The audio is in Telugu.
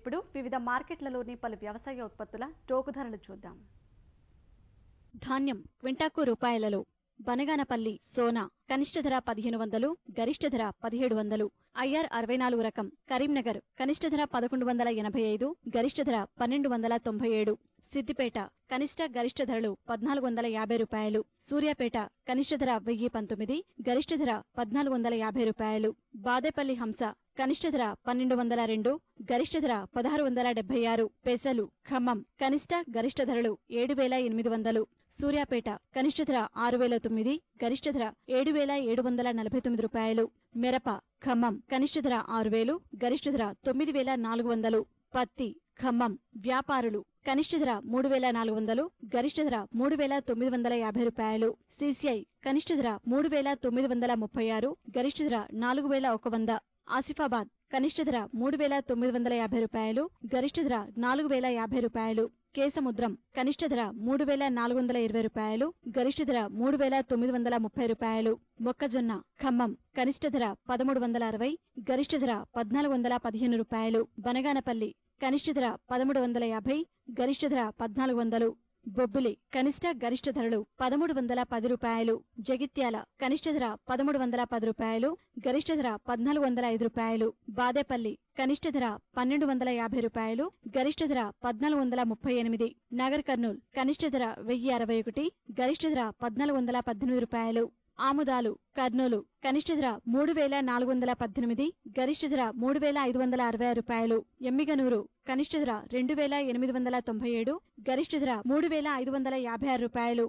ఇప్పుడు వివిధ మార్కెట్లలోని పలు వ్యవసాయ ఉత్పత్తుల టోకు ధరలు చూద్దాం. ధాన్యం క్వింటాకు రూపాయలలో. బనగానపల్లి సోనా కనిష్ట ధర 1500, గరిష్ట ధర 1700. ఐఆర్ 64 రకం కరీంనగర్ కనిష్ట ధర 1185, గరిష్ట ధర 1297. సిద్దిపేట కనిష్ట గరిష్ట ధరలు 1450 రూపాయలు. సూర్యాపేట కనిష్ట ధర 1019, గరిష్ట ధర 1450 రూపాయలు. బాదేపల్లి హంస కనిష్ట ధర 1202, గరిష్ట ధర 1676. పెసలు ఖమ్మం కనిష్ట గరిష్ట ధరలు 7800. సూర్యాపేట కనిష్ట ధర 6009, గరిష్ట ధర 7749 రూపాయలు. మిరప ఖమ్మం కనిష్ట ధర 6000, గరిష్ట ధర 9400. పత్తి ఖమ్మం వ్యాపారులు కనిష్ట ధర 3400, గరిష్ట ధర 3950 రూపాయలు. సిసిఐ కనిష్ట ధర 3936, గరిష్ట ధర 4100. ఆసిఫాబాద్ కనిష్ట ధర 3950 రూపాయలు, గరిష్ట ధర 4050 రూపాయలు. కేసముద్రం కనిష్ట ధర 3420 రూపాయలు, గరిష్ట ధర 3930 రూపాయలు. మొక్కజొన్న ఖమ్మం కనిష్ట ధర 1360, గరిష్ట ధర 1415 రూపాయలు. బనగానపల్లి కనిష్ట ధర 1350, గరిష్ట ధర 1400. బొబ్బిలి కనిష్ట గరిష్ట ధరలు 1310 రూపాయలు. జగిత్యాల కనిష్ట ధర 1310 రూపాయలు, గరిష్ట ధర 1405 రూపాయలు. బాదేపల్లి కనిష్ట ధర 1250 రూపాయలు, గరిష్ట ధర 1438. నగర్ కర్నూల్ కనిష్ట ధర 1061, గరిష్ట ధర 1418 రూపాయలు. ఆముదాలు కర్నూలు కనిష్ట ధర 3418, గరిష్ట ధర 3566 రూపాయలు. ఎమ్మిగనూరు కనిష్ట ధర 2897, గరిష్ట ధర 3556 రూపాయలు.